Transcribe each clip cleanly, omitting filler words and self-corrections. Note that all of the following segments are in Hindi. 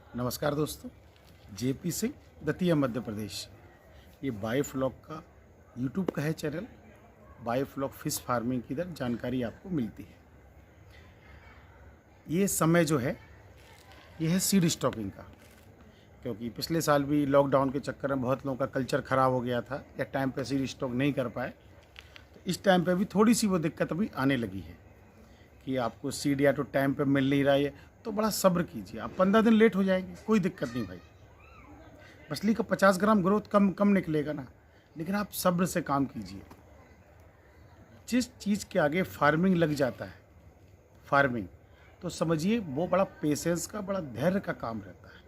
नमस्कार दोस्तों। जेपी सिंह, दतिया, मध्य प्रदेश। ये बायोफ्लॉक का यूट्यूब का है चैनल। बायोफ्लॉक फिश फार्मिंग की इधर जानकारी आपको मिलती है। ये समय जो है ये है सीड स्टॉकिंग का, क्योंकि पिछले साल भी लॉकडाउन के चक्कर में बहुत लोगों का कल्चर ख़राब हो गया था या टाइम पे सीड स्टॉक नहीं कर पाए। तो इस टाइम पे भी थोड़ी सी वो दिक्कत अभी आने लगी है कि आपको सीड या तो टाइम पे मिल नहीं रहा है, तो बड़ा सब्र कीजिए। आप 15 दिन लेट हो जाएंगे, कोई दिक्कत नहीं भाई। मछली का 50 ग्राम ग्रोथ कम कम निकलेगा ना, लेकिन आप सब्र से काम कीजिए। जिस चीज़ के आगे फार्मिंग लग जाता है, फार्मिंग, तो समझिए वो बड़ा पेशेंस का, बड़ा धैर्य का काम रहता है।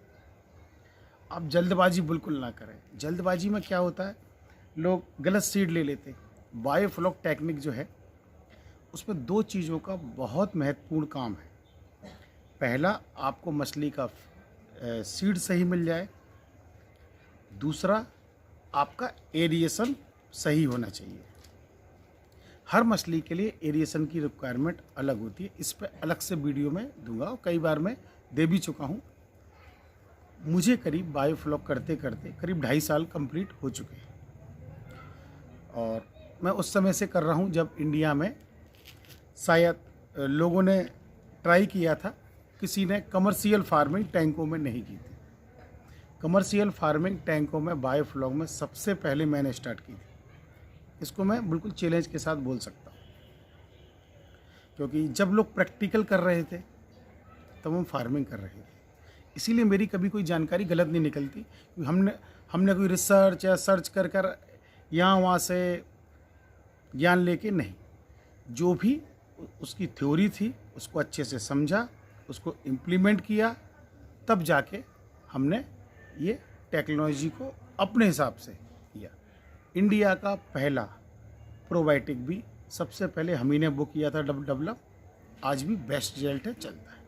आप जल्दबाजी बिल्कुल ना करें। जल्दबाजी में क्या होता है, लोग गलत सीड ले लेते हैं। बायोफ्लॉक टेक्निक जो है उसमें दो चीज़ों का बहुत महत्वपूर्ण काम है। पहला, आपको मछली का सीड सही मिल जाए। दूसरा, आपका एरिएशन सही होना चाहिए। हर मछली के लिए एरिएशन की रिक्वायरमेंट अलग होती है। इस पर अलग से वीडियो में दूंगा और कई बार मैं दे भी चुका हूँ। मुझे बायोफ्लॉक करते करते करीब 2.5 साल कंप्लीट हो चुके हैं, और मैं उस समय से कर रहा हूँ जब इंडिया में शायद लोगों ने ट्राई किया था, किसी ने कमर्शियल फार्मिंग टैंकों में नहीं की थी। कमर्शियल फार्मिंग टैंकों में बायोफ्लॉक में सबसे पहले मैंने स्टार्ट की थी। इसको मैं बिल्कुल चैलेंज के साथ बोल सकता हूँ, क्योंकि जब लोग प्रैक्टिकल कर रहे थे तब हम फार्मिंग कर रहे थे। इसीलिए मेरी कभी कोई जानकारी गलत नहीं निकलती, क्योंकि हमने कोई रिसर्च या सर्च कर कर यहाँ वहाँ से ज्ञान लेके नहीं। जो भी उसकी थ्योरी थी उसको अच्छे से समझा, उसको इम्प्लीमेंट किया, तब जाके हमने ये टेक्नोलॉजी को अपने हिसाब से किया। इंडिया का पहला प्रोबायोटिक भी सबसे पहले हम ही ने बुक किया था, डेवलप। आज भी बेस्ट रिजल्ट है, चलता है।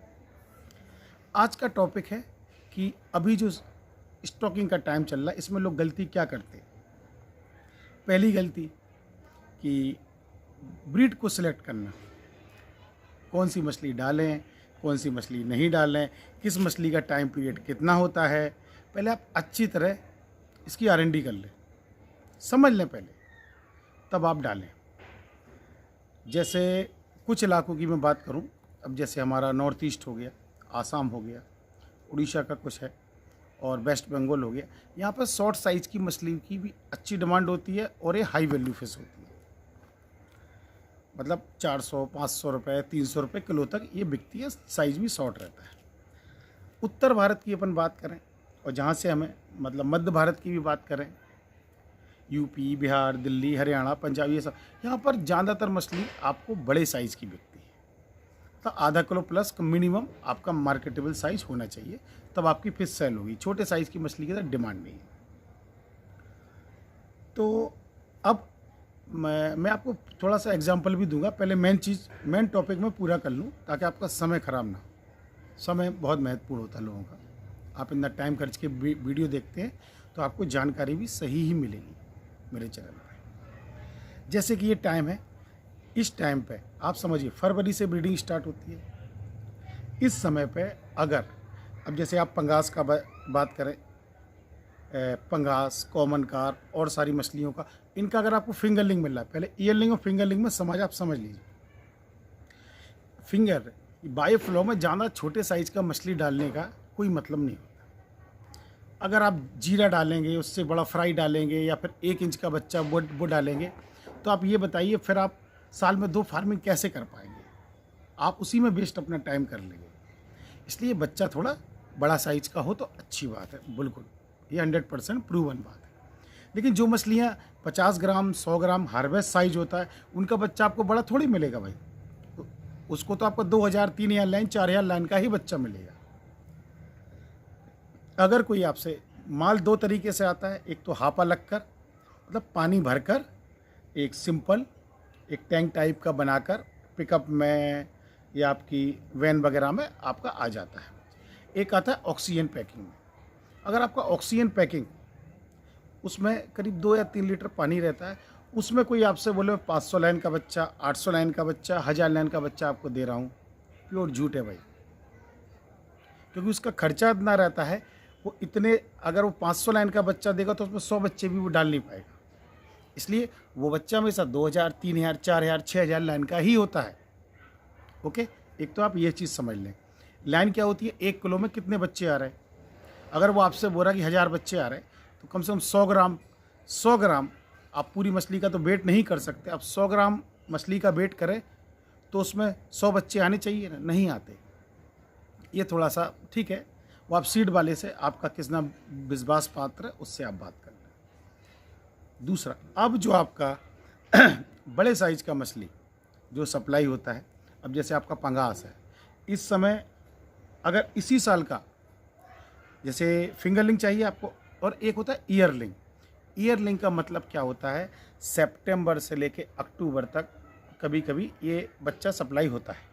आज का टॉपिक है कि अभी जो स्टॉकिंग का टाइम चल रहा है, इसमें लोग गलती क्या करते हैं। पहली गलती कि ब्रीड को सिलेक्ट करना, कौन सी मछली डालें, कौन सी मछली नहीं डालें, किस मछली का टाइम पीरियड कितना होता है। पहले आप अच्छी तरह इसकी R&D कर लें, समझ लें पहले, तब आप डालें। जैसे कुछ इलाकों की मैं बात करूं, अब जैसे हमारा नॉर्थ ईस्ट हो गया, आसाम हो गया, उड़ीसा का कुछ है, और वेस्ट बंगाल हो गया। यहाँ पर शॉर्ट साइज़ की मछली की भी अच्छी डिमांड होती है, और ये हाई वैल्यू फिश होती है। मतलब 400, 500 रुपये, 300 रुपये किलो तक ये बिकती है। साइज़ भी शॉर्ट रहता है। उत्तर भारत की अपन बात करें, और जहाँ से हमें मतलब मध्य भारत की भी बात करें, यूपी, बिहार, दिल्ली, हरियाणा, पंजाब, ये सब, यहाँ पर ज़्यादातर मछली आपको बड़े साइज़ की बिकती है। तो आधा किलो प्लस मिनिमम आपका मार्केटेबल साइज़ होना चाहिए, तब आपकी फिश सेल होगी। छोटे साइज़ की मछली की तरह डिमांड नहीं है। तो अब मैं आपको थोड़ा सा एग्जांपल भी दूंगा। पहले मेन टॉपिक में पूरा कर लूँ, ताकि आपका समय ख़राब ना हो। समय बहुत महत्वपूर्ण होता है लोगों का। आप इतना टाइम खर्च के वीडियो देखते हैं, तो आपको जानकारी भी सही ही मिलेगी मेरे चैनल पर। जैसे कि ये टाइम है, इस टाइम पे आप समझिए फरवरी से ब्रीडिंग स्टार्ट होती है। इस समय पे अगर अब जैसे आप पंगास का बात करें, पंगास, कॉमन कार्प और सारी मछलियों का, इनका अगर आपको फिंगरलिंग मिल रहा है, पहले ईयरलिंग और फिंगरलिंग में आप समझ लीजिए। फिंगर बायोफ्लॉक में ज़्यादा छोटे साइज़ का मछली डालने का कोई मतलब नहीं होता। अगर आप जीरा डालेंगे, उससे बड़ा फ्राई डालेंगे, या फिर 1 इंच का बच्चा वो डालेंगे, तो आप ये बताइए फिर आप साल में 2 फार्मिंग कैसे कर पाएंगे। आप उसी में वेस्ट अपना टाइम कर लेंगे। इसलिए बच्चा थोड़ा बड़ा साइज़ का हो तो अच्छी बात है, बिल्कुल, ये 100% प्रूवन बात है। लेकिन जो मछलियाँ 50 ग्राम, 100 ग्राम हार्वेस्ट साइज होता है, उनका बच्चा आपको बड़ा थोड़ी मिलेगा भाई। तो उसको तो आपको 2000, 3000 लाइन, 4000 लाइन का ही बच्चा मिलेगा। अगर कोई आपसे माल 2 तरीके से आता है, एक तो हापा लगकर, मतलब पानी भरकर, एक सिंपल एक टैंक टाइप का बनाकर पिकअप में या आपकी वैन वगैरह में आपका आ जाता है। एक आता है ऑक्सीजन पैकिंग में। अगर आपका ऑक्सीजन पैकिंग, उसमें करीब 2 या 3 लीटर पानी रहता है, उसमें कोई आपसे बोले 500 लाइन का बच्चा, 800 लाइन का बच्चा, 1000 लाइन का बच्चा आपको दे रहा हूँ, प्योर झूठ है भाई। क्योंकि उसका खर्चा इतना रहता है, वो इतने, अगर वो 500 लाइन का बच्चा देगा तो उसमें 100 बच्चे भी वो डाल नहीं पाएगा। इसलिए वो बच्चा हमेशा 2000, 3000, 4000, 6000 लाइन का ही होता है। ओके, एक तो आप ये चीज़ समझ लें। लाइन क्या होती है, 1 किलो में कितने बच्चे आ रहे हैं। अगर वो आपसे बोल रहा कि 1000 बच्चे आ रहे हैं तो कम से कम 100 ग्राम आप पूरी मछली का तो वेट नहीं कर सकते। आप 100 ग्राम मछली का वेट करें तो उसमें 100 बच्चे आने चाहिए ना, नहीं आते। ये थोड़ा सा ठीक है, वो आप सीड वाले से आपका कितना विश्वास पात्र है उससे आप बात कर लें। दूसरा, अब जो आपका बड़े साइज का मछली जो सप्लाई होता है, अब जैसे आपका पंगास है, इस समय अगर इसी साल का, जैसे फिंगरलिंग चाहिए आपको, और एक होता है ईयरलिंग। ईयरलिंग का मतलब क्या होता है, सितंबर से लेके अक्टूबर तक कभी कभी ये बच्चा सप्लाई होता है।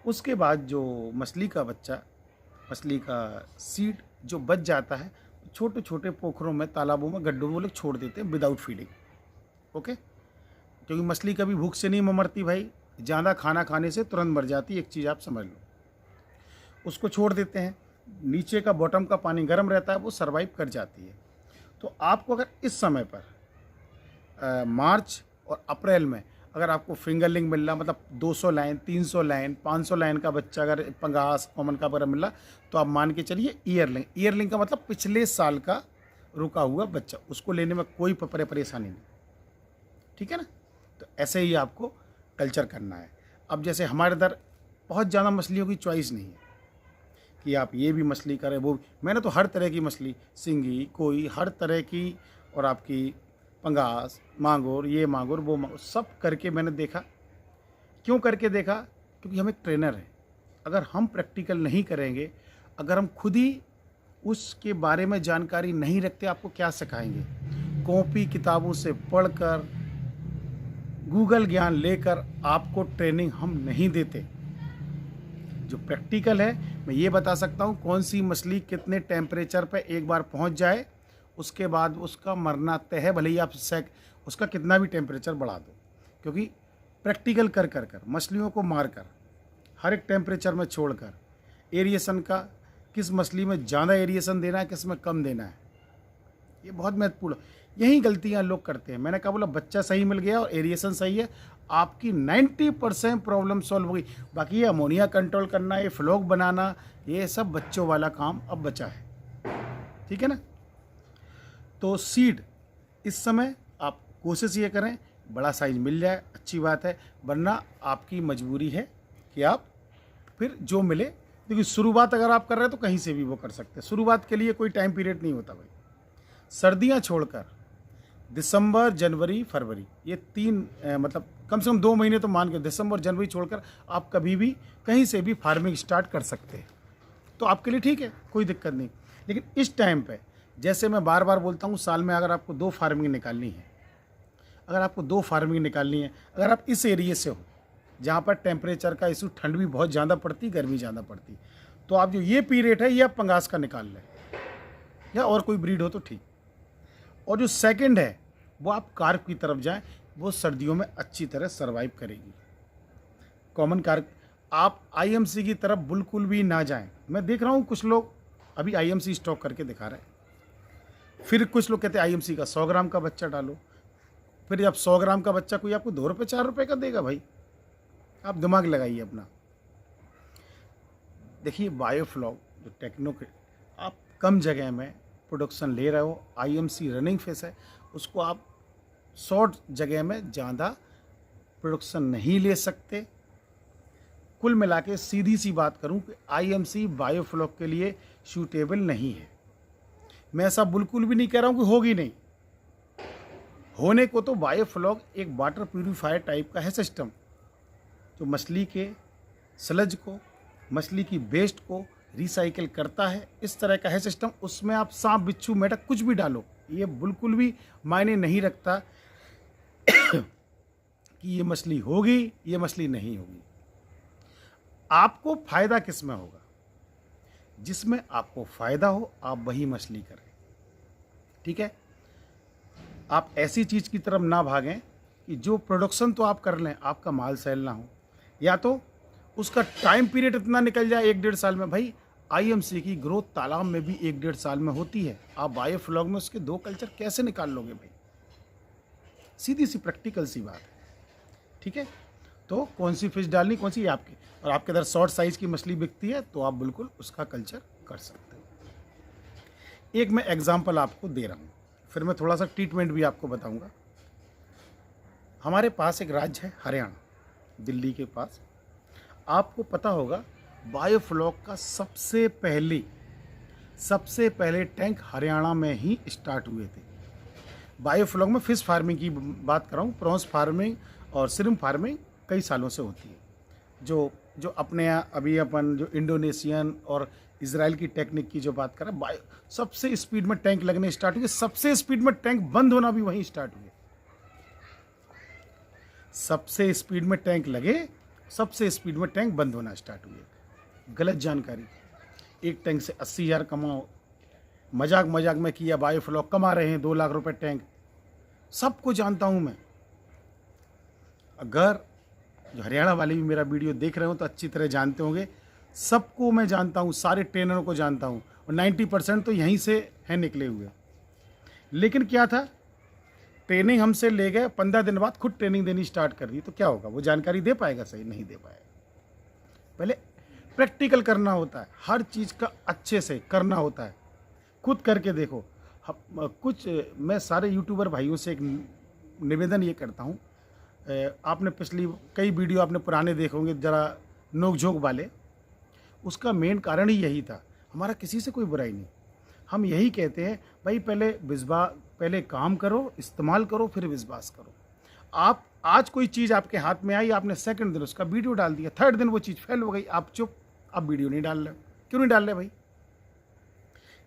उसके बाद जो मछली का बच्चा, मछली का सीड जो बच जाता है, छोटे छोटे पोखरों में, तालाबों में, गड्ढों में वो लोग छोड़ देते हैं विदाउट फीडिंग। ओके, क्योंकि मछली कभी भूख से नहीं मरती भाई, ज़्यादा खाना खाने से तुरंत मर जाती है, एक चीज़ आप समझ लो। उसको छोड़ देते हैं, नीचे का बॉटम का पानी गर्म रहता है, वो सर्वाइव कर जाती है। तो आपको अगर इस समय पर मार्च और अप्रैल में अगर आपको फिंगरलिंग मिल रहा, मतलब 200 लाइन, 300 लाइन, 500 लाइन का बच्चा अगर पंगास कॉमन का वगैरह मिल रहा, तो आप मान के चलिए ईयरलिंग। ईयरलिंग का मतलब पिछले साल का रुका हुआ बच्चा, उसको लेने में कोई परेशानी नहीं। ठीक है ना, तो ऐसे ही आपको कल्चर करना है। अब जैसे हमारे इधर बहुत ज़्यादा मछलियों की चॉइस नहीं है कि आप ये भी मछली करें, वो भी। मैंने तो हर तरह की मछली, सिंगी, कोई, हर तरह की, और आपकी पंगास, मांगुर, ये मांगुर, वो मांगुर, सब करके मैंने देखा। क्यों करके देखा, क्योंकि हम एक ट्रेनर हैं। अगर हम प्रैक्टिकल नहीं करेंगे, अगर हम खुद ही उसके बारे में जानकारी नहीं रखते, आपको क्या सिखाएंगे। कॉपी किताबों से पढ़कर, गूगल ज्ञान लेकर आपको ट्रेनिंग हम नहीं देते। जो प्रैक्टिकल है, मैं ये बता सकता हूँ कौन सी मछली कितने टेम्परेचर पे एक बार पहुँच जाए, उसके बाद उसका मरना तय है, भले ही आप उसका कितना भी टेम्परेचर बढ़ा दो। क्योंकि प्रैक्टिकल कर कर कर, मछलियों को मार कर, हर एक टेम्परेचर में छोड़कर, एरिएशन का, किस मछली में ज़्यादा एरिएशन देना है, किस में कम देना है, ये बहुत महत्वपूर्ण। यही गलतियाँ लोग करते हैं। मैंने कहा बोला बच्चा सही मिल गया और एरिएशन सही है, आपकी 90% प्रॉब्लम सॉल्व हो गई। बाकी ये अमोनिया कंट्रोल करना, ये फ्लॉग बनाना, ये सब बच्चों वाला काम अब बचा है। ठीक है ना। तो सीड इस समय आप कोशिश ये करें बड़ा साइज मिल जाए, अच्छी बात है, वरना आपकी मजबूरी है कि आप फिर जो मिले, क्योंकि शुरुआत अगर आप कर रहे हैं तो कहीं से भी वो कर सकते हैं। शुरुआत के लिए कोई टाइम पीरियड नहीं होता भाई। सर्दियाँ छोड़कर दिसंबर, जनवरी, फरवरी, ये 3 मतलब कम से कम 2 महीने तो मान के, दिसंबर, जनवरी छोड़कर आप कभी भी कहीं से भी फार्मिंग स्टार्ट कर सकते हैं। तो आपके लिए ठीक है, कोई दिक्कत नहीं। लेकिन इस टाइम पे, जैसे मैं बार बार बोलता हूँ, साल में अगर आपको 2 फार्मिंग निकालनी है, अगर आपको 2 फार्मिंग निकालनी है, अगर आप इस एरिए से हो जहाँ पर टेम्परेचर का इशू, ठंड भी बहुत ज़्यादा पड़ती, गर्मी ज़्यादा पड़ती, तो आप जो ये पीरियड है ये आप पंगास का निकाल लें, या और कोई ब्रीड हो तो ठीक। और जो सेकंड है वो आप कार्प की तरफ जाएं, वो सर्दियों में अच्छी तरह सर्वाइव करेगी। कॉमन कार्प, आप आईएमसी की तरफ बिल्कुल भी ना जाएं। मैं देख रहा हूँ कुछ लोग अभी आईएमसी स्टॉक करके दिखा रहे हैं, फिर कुछ लोग कहते हैं आईएमसी का 100 ग्राम का बच्चा डालो। फिर जब 100 ग्राम का बच्चा कोई आपको 2 रुपये 4 रुपये का देगा भाई, आप दिमाग लगाइए अपना। देखिए बायोफ्लॉग जो टेक्नो के, आप कम जगह में प्रोडक्शन ले रहे हो, आईएमसी रनिंग फेस है, उसको आप शॉर्ट जगह में ज़्यादा प्रोडक्शन नहीं ले सकते। कुल मिला के सीधी सी बात करूं कि आईएमसी बायोफ्लॉग के लिए सूटेबल नहीं है। मैं ऐसा बिल्कुल भी नहीं कह रहा हूं कि होगी नहीं, होने को तो बायोफ्लॉग एक वाटर प्यूरिफायर टाइप का है सिस्टम, जो मछली के स्लज को, मछली की वेस्ट को रिसाइकिल करता है। इस तरह का है सिस्टम। उसमें आप सांप, बिच्छू, मेढक कुछ भी डालो, ये बिल्कुल भी मायने नहीं रखता कि ये मछली होगी, ये मछली नहीं होगी। आपको फ़ायदा किस में होगा? जिसमें आपको फ़ायदा हो आप वही मछली करें। ठीक है, आप ऐसी चीज़ की तरफ ना भागें कि जो प्रोडक्शन तो आप कर लें, आपका माल सेल ना हो, या तो उसका टाइम पीरियड इतना निकल जाए 1 डेढ़ साल में। भाई आईएमसी की ग्रोथ तालाब में भी 1-1.5 साल में होती है। आप बायोफ्लॉग में उसके 2 कल्चर कैसे निकाल लोगे भाई? सीधी सी प्रैक्टिकल सी बात है, ठीक है? तो कौन सी फिश डालनी, कौन सी ये आपकी, और आपके इधर शॉर्ट साइज़ की मछली बिकती है तो आप बिल्कुल उसका कल्चर कर सकते हो। एक मैं एग्जांपल आपको दे रहा हूँ, फिर मैं थोड़ा सा ट्रीटमेंट भी आपको बताऊँगा। हमारे पास एक राज्य है हरियाणा, दिल्ली के पास। आपको पता होगा बायोफ्लॉग का सबसे पहले टैंक हरियाणा में ही स्टार्ट हुए थे। बायोफ्लॉग में फ़िश फार्मिंग की बात कर रहा हूँ, प्रॉन्स फार्मिंग और श्रिम्प फार्मिंग कई सालों से होती है। जो अपने यहाँ अभी अपन जो इंडोनेशियन और इजराइल की टेक्निक की जो बात कर रहे हैं, बायो सबसे स्पीड में टैंक लगने स्टार्ट हुए, सबसे स्पीड में टैंक बंद होना भी वहीं स्टार्ट हुए। सबसे स्पीड में टैंक लगे, सबसे स्पीड में टैंक बंद होना स्टार्ट हुए। गलत जानकारी। एक टैंक से 80,000 कमाओ, मजाक मजाक में किया, बायोफ्लॉग कमा रहे हैं 2 लाख रुपए टैंक, सबको जानता हूं मैं। अगर जो हरियाणा वाले भी मेरा वीडियो देख रहे हो तो अच्छी तरह जानते होंगे, सबको मैं जानता हूं, सारे ट्रेनरों को जानता हूं, और 90% तो यहीं से हैं निकले हुए। लेकिन क्या था, ट्रेनिंग हमसे ले गए, 15 दिन बाद खुद ट्रेनिंग देनी स्टार्ट कर दी, तो क्या होगा? वो जानकारी दे पाएगा? सही नहीं दे पाएगा। पहले प्रैक्टिकल करना होता है, हर चीज़ का अच्छे से करना होता है, खुद करके देखो। मैं सारे यूट्यूबर भाइयों से एक निवेदन ये करता हूँ, आपने पिछली कई वीडियो आपने पुराने देखे होंगे ज़रा नोक झोंक वाले, उसका मेन कारण ही यही था। हमारा किसी से कोई बुराई नहीं, हम यही कहते हैं भाई पहले काम करो, इस्तेमाल करो, फिर विश्वास करो। आप आज कोई चीज़ आपके हाथ में आई, आपने सेकंड दिन उसका वीडियो डाल दिया, थर्ड दिन वो चीज़ फेल हो गई, आप चुप, आप वीडियो नहीं डाल रहे। क्यों नहीं डाल रहे भाई?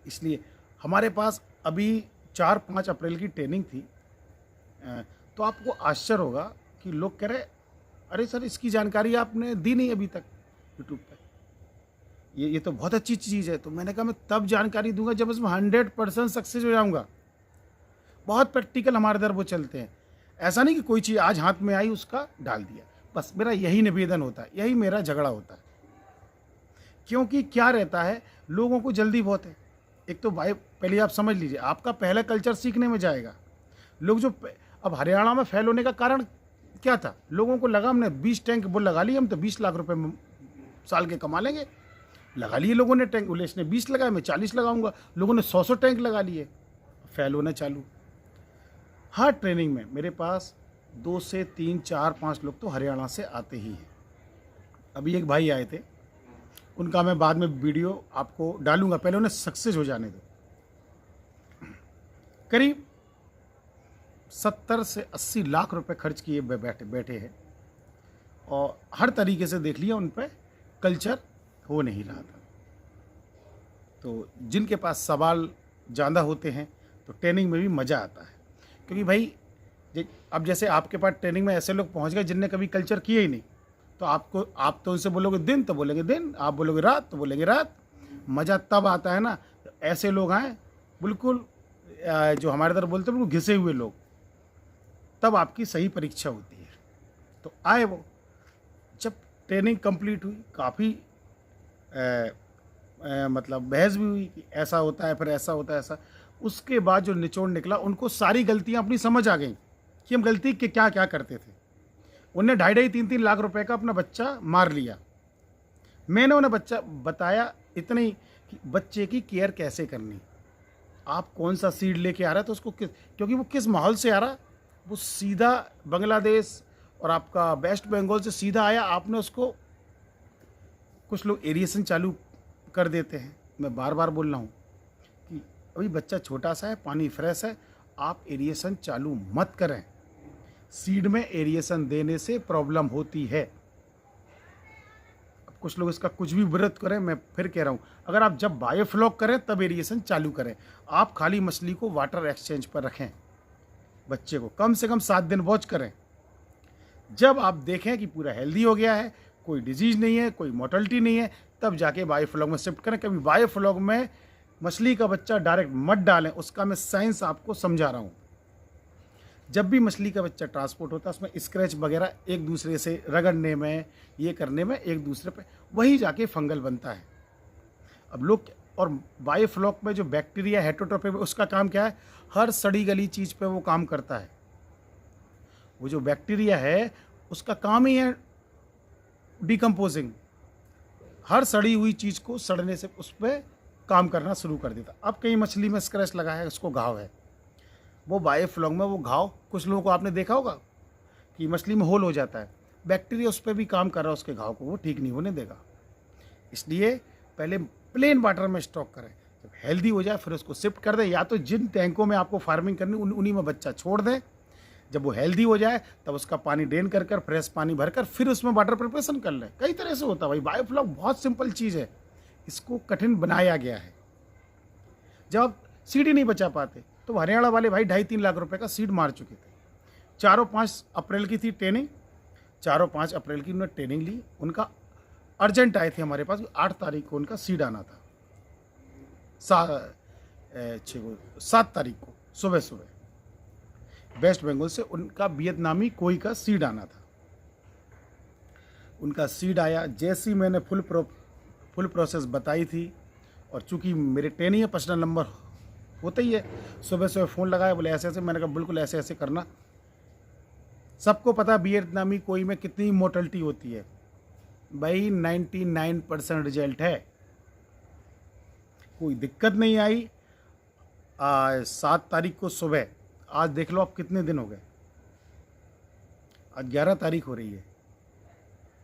इसलिए हमारे पास अभी 4-5 अप्रैल की ट्रेनिंग थी, तो आपको आश्चर्य होगा कि लोग कह रहे अरे सर इसकी जानकारी आपने दी नहीं अभी तक यूट्यूब पर, ये तो बहुत अच्छी चीज़ है। तो मैंने कहा मैं तब जानकारी दूंगा जब इसमें 100% सक्सेस हो जाऊंगा। बहुत प्रैक्टिकल हमारे इधर वो चलते हैं, ऐसा नहीं कि कोई चीज़ आज हाथ में आई उसका डाल दिया। बस मेरा यही निवेदन होता है, यही मेरा झगड़ा होता है। क्योंकि क्या रहता है, लोगों को जल्दी बहुत है। एक तो भाई पहले आप समझ लीजिए, आपका पहला कल्चर सीखने में जाएगा। लोग जो अब हरियाणा में फेल होने का कारण क्या था, लोगों को लगा हमने 20 टैंक वो लगा लिए, हम तो 20 लाख रुपए साल के कमा लेंगे। लगा लिए लोगों ने टैंक, उलेश ने 20 लगाए, मैं 40 लगाऊंगा। लोगों ने 100 टैंक लगा लिए, फेल होना चालू। हर ट्रेनिंग में मेरे पास 2 से 3, 4, 5 लोग तो हरियाणा से आते ही हैं। अभी एक भाई आए थे, उनका मैं बाद में वीडियो आपको डालूंगा, पहले उन्हें सक्सेस हो जाने दो। करीब 70 से 80 लाख रुपए खर्च किए बैठे हैं, और हर तरीके से देख लिया, उन पर कल्चर हो नहीं रहा था। तो जिनके पास सवाल ज़्यादा होते हैं तो ट्रेनिंग में भी मज़ा आता है। क्योंकि भाई अब जैसे आपके पास ट्रेनिंग में ऐसे लोग पहुंच गए जिनने कभी कल्चर किए ही नहीं, तो आप तो उनसे बोलोगे दिन तो बोलेंगे दिन, आप बोलोगे रात तो बोलेंगे रात। मज़ा तब आता है ना, ऐसे लोग आए बिल्कुल जो हमारे तरफ बोलते हैं बिल्कुल घिसे हुए लोग, तब आपकी सही परीक्षा होती है। तो आए वो, जब ट्रेनिंग कंप्लीट हुई, काफ़ी मतलब बहस भी हुई कि ऐसा होता है, फिर ऐसा होता है ऐसा। उसके बाद जो निचोड़ निकला, उनको सारी गलतियां अपनी समझ आ गई कि हम गलती के क्या क्या करते थे। उन्हें 2.5-3 लाख रुपए का अपना बच्चा मार लिया। मैंने उन्हें बच्चा बताया इतने ही कि बच्चे की केयर कैसे करनी, आप कौन सा सीड लेके आ रहा है, तो उसको क्योंकि वो किस माहौल से आ रहा, वो सीधा बांग्लादेश और आपका वेस्ट बंगाल से सीधा आया, आपने उसको, कुछ लोग एरिएशन चालू कर देते हैं। मैं बार बार बोल रहा हूँ कि अभी बच्चा छोटा सा है, पानी फ्रेश है, आप एरिएशन चालू मत करें। सीड में एरिएशन देने से प्रॉब्लम होती है। अब कुछ लोग इसका कुछ भी विरोध करें, मैं फिर कह रहा हूँ, अगर आप जब बायोफ्लॉग करें तब एरिएशन चालू करें। आप खाली मछली को वाटर एक्सचेंज पर रखें, बच्चे को कम से कम 7 दिन वॉच करें। जब आप देखें कि पूरा हेल्दी हो गया है, कोई डिजीज़ नहीं है, कोई मोर्टलिटी नहीं है, तब जाके बायोफ्लॉग में शिफ्ट करें। कभी बायोफ्लॉग में मछली का बच्चा डायरेक्ट मत डालें, उसका मैं साइंस आपको समझा रहा हूँ। जब भी मछली का बच्चा ट्रांसपोर्ट होता है, उसमें स्क्रैच वगैरह एक दूसरे से रगड़ने में, ये करने में, एक दूसरे पे वही जाके फंगल बनता है। अब लोग और बायोफ्लॉक में जो बैक्टीरिया हेटरोट्रोपिक उसका काम क्या है, हर सड़ी गली चीज़ पे वो काम करता है। वो जो बैक्टीरिया है उसका काम ही है डिकम्पोजिंग, हर सड़ी हुई चीज़ को सड़ने से उस पर काम करना शुरू कर देता। अब कहीं मछली में स्क्रैच लगा है, उसको घाव है, वो बायोफ्लॉक में वो घाव, कुछ लोगों को आपने देखा होगा कि मछली में होल हो जाता है, बैक्टीरिया उस पर भी काम कर रहा है, उसके घाव को वो ठीक नहीं होने देगा। इसलिए पहले प्लेन वाटर में स्टॉक करें, जब हेल्दी हो जाए फिर उसको शिफ्ट कर दें, या तो जिन टैंकों में आपको फार्मिंग करनी उन्हीं में बच्चा छोड़ दें। जब वो हेल्दी हो जाए तब उसका पानी ड्रेन कर कर फ्रेश पानी भरकर फिर उसमें वाटर प्रिपरेशन कर लें। कई तरह से होता है भाई, बायोफ्लॉक बहुत सिंपल चीज़ है, इसको कठिन बनाया गया है। जब आप सीड ही नहीं बचा पाते तो हरियाणा वाले भाई 2.5-3 लाख रुपए का सीड मार चुके थे। 4-5 अप्रैल की थी ट्रेनिंग, 4-5 अप्रैल की उन्होंने ट्रेनिंग ली, उनका अर्जेंट आए थे हमारे पास, 8 तारीख को उनका सीड आना था, 7 तारीख को सुबह सुबह वेस्ट बंगाल से उनका वियतनामी कोई का सीड आना था। उनका सीड आया, जैसे ही मैंने फुल प्रोसेस बताई थी, और चूंकि मेरे ट्रेनिंग है, पर्सनल नंबर होता ही है, सुबह सुबह फ़ोन लगाया, बोले ऐसे ऐसे, मैंने कहा बिल्कुल ऐसे ऐसे करना। सबको पता वियतनामी कोई में कितनी मोर्टलिटी होती है भाई, 99% रिजल्ट है, कोई दिक्कत नहीं आई। 7 तारीख को सुबह, आज देख लो आप कितने दिन हो गए, आज 11 तारीख हो रही है,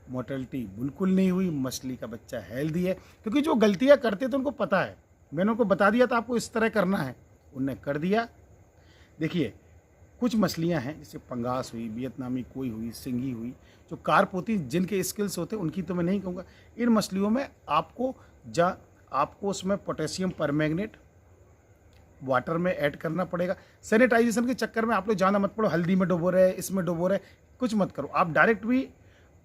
मोर्टलिटी बिल्कुल नहीं हुई, मछली का बच्चा हेल्दी है। क्योंकि जो गलतियां करते थे उनको पता है, मैंने उनको बता दिया था आपको इस तरह करना है, उनने कर दिया। देखिए कुछ मछलियां हैं जैसे पंगास हुई, वियतनामी कोई हुई, सिंगी हुई, जो कार्प होती, जिनके स्किल्स होते हैं उनकी तो मैं नहीं कहूँगा। इन मछलियों में आपको उसमें पोटेशियम परमैंगनेट वाटर में ऐड करना पड़ेगा। सैनिटाइजेशन के चक्कर में आप लोग ज़्यादा मत पड़ो, हल्दी में डुबो रहे, इसमें डुबो रहे, कुछ मत करो। आप डायरेक्ट भी,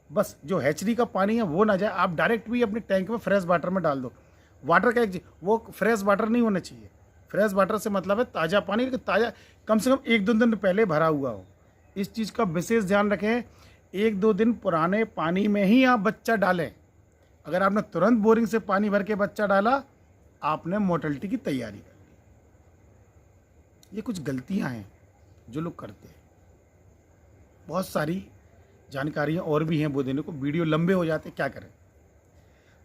बस जो हैचरी का पानी है वो ना जाए, आप डायरेक्ट भी अपने टैंक में फ्रेश वाटर में डाल दो। वाटर का एक, वो फ्रेश वाटर नहीं होना चाहिए, फ्रेश वाटर से मतलब है ताज़ा पानी, लेकिन ताज़ा कम से कम 1-2 दिन पहले भरा हुआ हो। इस चीज़ का विशेष ध्यान रखें, 1-2 दिन पुराने पानी में ही आप बच्चा डालें। अगर आपने तुरंत बोरिंग से पानी भर के बच्चा डाला, आपने मोर्टलिटी की तैयारी कर ली। ये कुछ गलतियां हैं जो लोग करते हैं, बहुत सारी जानकारियाँ और भी हैं वो देने को, वीडियो लंबे हो जाते, क्या करें।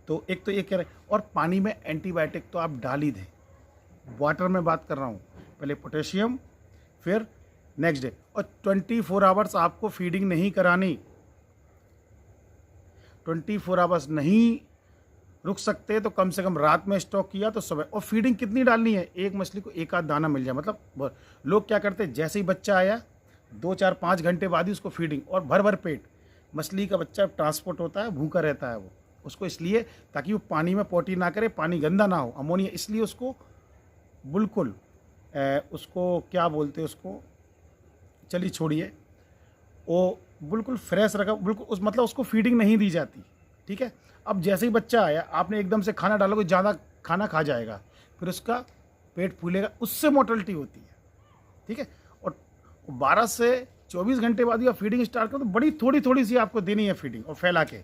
तो एक तो ये कह रहे, और पानी में एंटीबायोटिक तो आप डाल ही दें। वाटर में बात कर रहा हूँ, पहले पोटेशियम, फिर नेक्स्ट डे, और 24 आवर्स आपको फीडिंग नहीं करानी। 24 आवर्स नहीं रुक सकते तो कम से कम रात में स्टॉक किया तो सुबह। और फीडिंग कितनी डालनी है, एक मछली को 1 आध दाना मिल जाए। मतलब लोग क्या करते हैं, जैसे ही बच्चा आया 2-4-5 घंटे बाद ही उसको फीडिंग, और भर भर पेट। मछली का बच्चा ट्रांसपोर्ट होता है, भूखा रहता है वो, उसको इसलिए ताकि वो पानी में पोटी ना करे, पानी गंदा ना हो, अमोनिया, इसलिए उसको बिल्कुल उसको क्या बोलते हैं उसको, चलिए छोड़िए, वो बिल्कुल फ्रेश रखा, बिल्कुल उस मतलब उसको फीडिंग नहीं दी जाती। ठीक है, अब जैसे ही बच्चा आया आपने एकदम से खाना डालोगे, ज़्यादा खाना खा जाएगा, फिर उसका पेट फूलेगा, उससे मोर्टलिटी होती है। ठीक है, और 12 से 24 घंटे बाद ही आप फीडिंग स्टार्ट करो तो बड़ी थोड़ी थोड़ी सी आपको देनी है फीडिंग, और फैला के,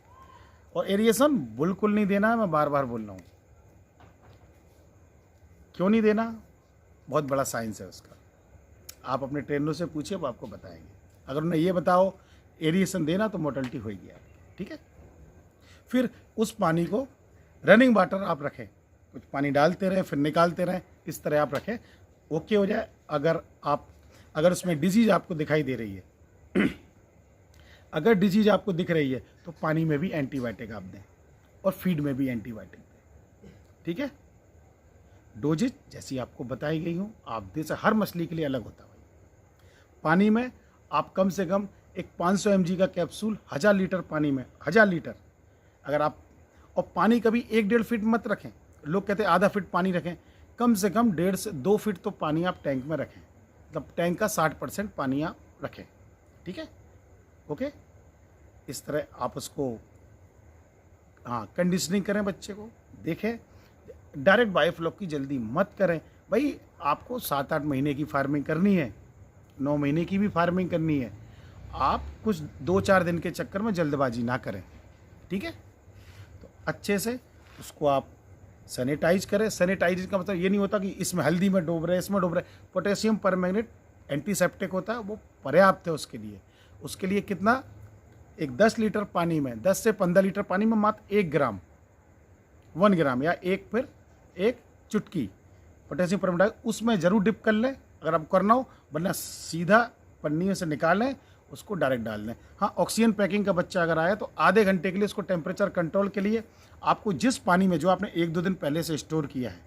और एरिएशन बिल्कुल नहीं देना है। मैं बार बार बोल रहा हूँ, क्यों नहीं देना, बहुत बड़ा साइंस है उसका, आप अपने ट्रेनरों से पूछिए, वो आपको बताएंगे। अगर उन्हें ये बताओ एरिएशन देना तो मोर्टलिटी होगी आपकी। ठीक है, फिर उस पानी को रनिंग वाटर आप रखें, कुछ पानी डालते रहें फिर निकालते रहें, इस तरह आप रखें, ओके हो जाए। अगर उसमें डिजीज़ आपको दिखाई दे रही है अगर डिजीज़ आपको दिख रही है तो पानी में भी एंटीबायोटिक आप दें, और फीड में भी एंटीबायोटिक दें। ठीक है, डोजेज जैसी आपको बताई गई हूँ आप दे से, हर मछली के लिए अलग होता है भाई। पानी में आप कम से कम एक 500 mg का कैप्सूल 1000 लीटर पानी में, 1000 लीटर अगर आप, और पानी कभी 1-1.5 फीट मत रखें, लोग कहते हैं आधा फीट पानी रखें, कम से कम 1.5 से 2 फीट तो पानी आप टैंक में रखें, मतलब टैंक का 60% पानी आप रखें। ठीक है, ओके, इस तरह आप उसको कंडीशनिंग करें, बच्चे को देखें। डायरेक्ट बायोफ्लॉक की जल्दी मत करें भाई, आपको 7-8 महीने की फार्मिंग करनी है, 9 महीने की भी फार्मिंग करनी है, आप कुछ 2-4 दिन के चक्कर में जल्दबाजी ना करें। ठीक है, तो अच्छे से उसको आप सैनिटाइज करें। सैनिटाइज का मतलब ये नहीं होता कि इसमें हल्दी में डूब रहे, इसमें डूब रहे। पोटेशियम परमैंगनेट एंटीसेप्टिक होता है, वो पर्याप्त है उसके लिए। उसके लिए कितना, एक 10 लीटर पानी में, 10 से 15 लीटर पानी में मात्र 1 ग्राम, 1 ग्राम या एक चुटकी पोटेशियम परमैंगनेट उसमें ज़रूर डिप कर लें अगर आपको करना हो, वरना सीधा पन्नी से निकालें, उसको डायरेक्ट डाल दें। हाँ, ऑक्सीजन पैकिंग का बच्चा अगर आया तो आधे घंटे के लिए उसको टेम्परेचर कंट्रोल के लिए आपको जिस पानी में, जो आपने 1-2 दिन पहले से स्टोर किया है,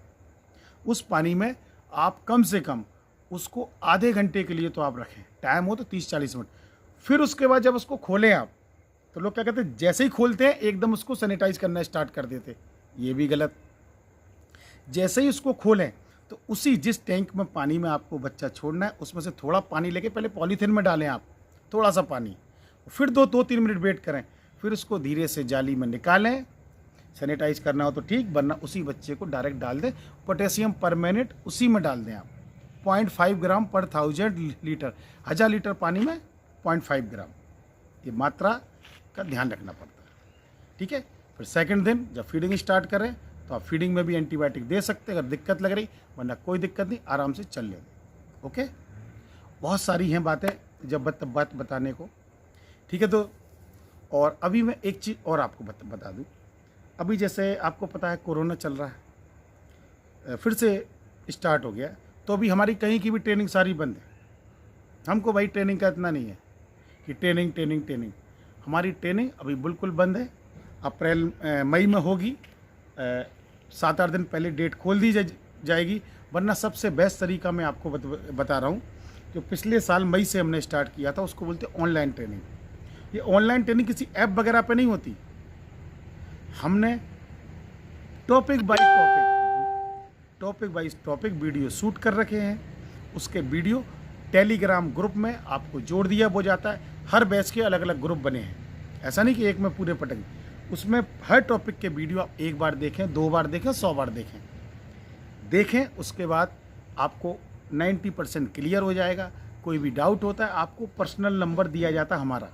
उस पानी में आप कम से कम उसको आधे घंटे के लिए तो आप रखें, टाइम हो तो 30-40 मिनट। फिर उसके बाद जब उसको खोलें आप, तो लोग क्या कहते हैं, जैसे ही खोलते हैं एकदम उसको सैनिटाइज करना स्टार्ट कर देते, ये भी गलत। जैसे ही उसको खोलें तो उसी जिस टैंक में पानी में आपको बच्चा छोड़ना है, उसमें से थोड़ा पानी लेके पहले पॉलीथीन में डालें आप, थोड़ा सा पानी, फिर 2-3 मिनट वेट करें, फिर उसको धीरे से जाली में निकालें। सैनिटाइज करना हो तो ठीक, वरना उसी बच्चे को डायरेक्ट डाल दें। पोटेशियम परमैंगनेट उसी में डाल दें आप, 0.5 ग्राम पर 1000 लीटर, 1000 लीटर पानी में 0.5 ग्राम, ये मात्रा का ध्यान रखना पड़ता है। ठीक है। फिर सेकंड दिन जब फीडिंग स्टार्ट करें तो आप फीडिंग में भी एंटीबायोटिक दे सकते हैं अगर दिक्कत लग रही, वरना कोई दिक्कत नहीं, आराम से चल लेंगे। ओके। बहुत सारी हैं बातें जब बात बताने को। ठीक है। तो और अभी मैं एक चीज़ और आपको बता दूं, अभी जैसे आपको पता है कोरोना चल रहा है, फिर से स्टार्ट हो गया, तो अभी हमारी कहीं की भी ट्रेनिंग सारी बंद है। हमको भाई ट्रेनिंग का इतना नहीं है कि ट्रेनिंग, हमारी ट्रेनिंग अभी बिल्कुल बंद है। अप्रैल मई में होगी, 7-8 दिन पहले डेट खोल दी जाएगी, वरना सबसे बेस्ट तरीका मैं आपको बता रहा हूँ, जो पिछले साल मई से हमने स्टार्ट किया था, उसको बोलते हैं ऑनलाइन ट्रेनिंग। ये ऑनलाइन ट्रेनिंग किसी ऐप वगैरह पे नहीं होती, हमने topic by topic video shoot कर रखे हैं, उसके वीडियो टेलीग्राम ग्रुप में आपको जोड़ दिया वो जाता है। हर बैच के अलग अलग ग्रुप बने हैं, ऐसा नहीं कि एक में पूरे पटक, उसमें हर टॉपिक के वीडियो आप 1 बार देखें, 2 बार देखें, 100 बार देखें, उसके बाद आपको 90% क्लियर हो जाएगा। कोई भी डाउट होता है आपको पर्सनल नंबर दिया जाता है हमारा,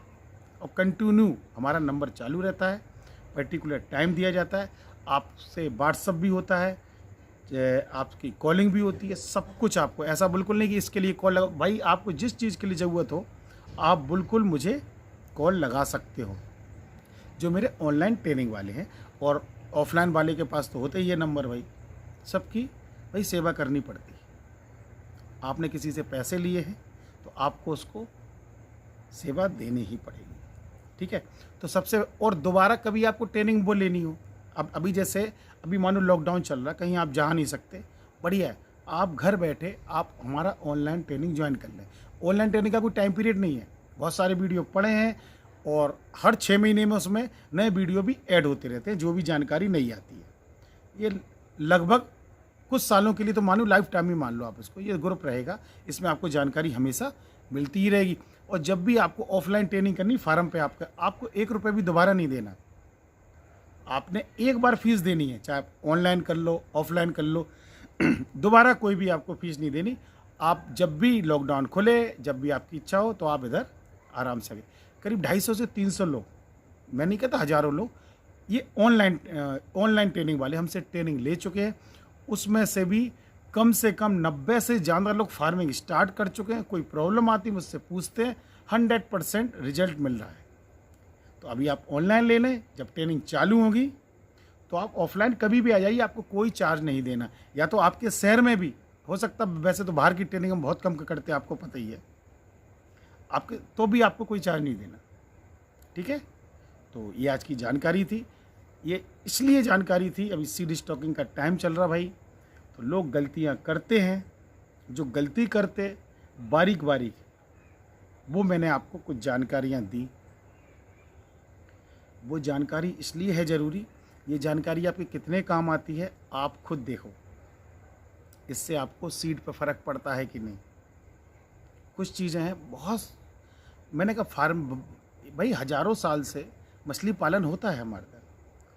और कंटिन्यू हमारा नंबर चालू रहता है, पर्टिकुलर टाइम दिया जाता है, आपसे व्हाट्सअप भी होता है, आपकी कॉलिंग भी होती है, सब कुछ आपको। ऐसा बिल्कुल नहीं कि इसके लिए कॉल लगा, भाई आपको जिस चीज़ के लिए ज़रूरत हो आप बिल्कुल मुझे कॉल लगा सकते हो, जो मेरे ऑनलाइन ट्रेनिंग वाले हैं। और ऑफलाइन वाले के पास तो होते ही ये नंबर, भाई सबकी भाई सेवा करनी पड़ती है। आपने किसी से पैसे लिए हैं तो आपको उसको सेवा देनी ही पड़ेगी। ठीक है। तो सबसे, और दोबारा कभी आपको ट्रेनिंग वो लेनी हो, अब अभी जैसे अभी मानो लॉकडाउन चल रहा है, कहीं आप जा नहीं सकते, बढ़िया है, आप घर बैठे आप हमारा ऑनलाइन ट्रेनिंग ज्वाइन कर लें। ऑनलाइन ट्रेनिंग का कोई टाइम पीरियड नहीं है, बहुत सारे वीडियो पड़े हैं, और हर 6 महीने में उसमें नए वीडियो भी ऐड होते रहते हैं, जो भी जानकारी नहीं आती है। ये लगभग कुछ सालों के लिए, तो मानो लाइफ टाइम ही मान लो आप इसको, ये ग्रुप रहेगा, इसमें आपको जानकारी हमेशा मिलती ही रहेगी। और जब भी आपको ऑफलाइन ट्रेनिंग करनी, फार्म पे आपको 1 रुपये भी दोबारा नहीं देना, आपने एक बार फीस देनी है, चाहे ऑनलाइन कर लो ऑफलाइन कर लो, दोबारा कोई भी आपको फीस नहीं देनी। आप जब भी लॉकडाउन खुले, जब भी आपकी इच्छा हो तो आप इधर आराम से आगे। करीब 250 से 300 लोग, मैं नहीं कहता हज़ारों लोग, ये ऑनलाइन ट्रेनिंग वाले हमसे ट्रेनिंग ले चुके हैं। उसमें से भी कम से कम 90 से ज़्यादा लोग फार्मिंग स्टार्ट कर चुके हैं। कोई प्रॉब्लम आती मुझसे पूछते हैं, 100% रिजल्ट मिल रहा है। तो अभी आप ऑनलाइन ले लें, जब ट्रेनिंग चालू होगी तो आप ऑफलाइन कभी भी आ जाइए, आपको कोई चार्ज नहीं देना। या तो आपके शहर में भी हो सकता, वैसे तो बाहर की ट्रेनिंग हम बहुत कम करते हैं, आपको पता ही है, आपके तो भी आपको कोई चार्ज नहीं देना। ठीक है। तो ये आज की जानकारी थी, ये इसलिए जानकारी थी, अभी सीड स्टॉकिंग का टाइम चल रहा भाई, तो लोग गलतियां करते हैं, जो गलती करते बारीक बारीक, वो मैंने आपको कुछ जानकारियां दी। वो जानकारी इसलिए है ज़रूरी, ये जानकारी आपके कितने काम आती है आप खुद देखो, इससे आपको सीड पर फ़र्क पड़ता है कि नहीं। कुछ चीज़ें हैं बहुत, मैंने कहा फार्म भाई हज़ारों साल से मछली पालन होता है हमारे घर,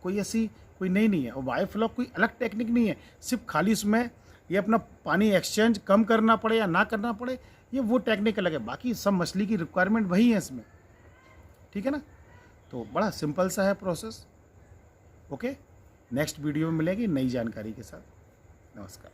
कोई ऐसी कोई नहीं है। और बायोफ्लॉक कोई अलग टेक्निक नहीं है, सिर्फ खाली इसमें ये अपना पानी एक्सचेंज कम करना पड़े या ना करना पड़े, ये वो टेक्निक अलग है, बाकी सब मछली की रिक्वायरमेंट वही है इसमें। ठीक है ना। तो बड़ा सिंपल सा है प्रोसेस। ओके। नेक्स्ट वीडियो में मिलेंगे नई जानकारी के साथ। नमस्कार।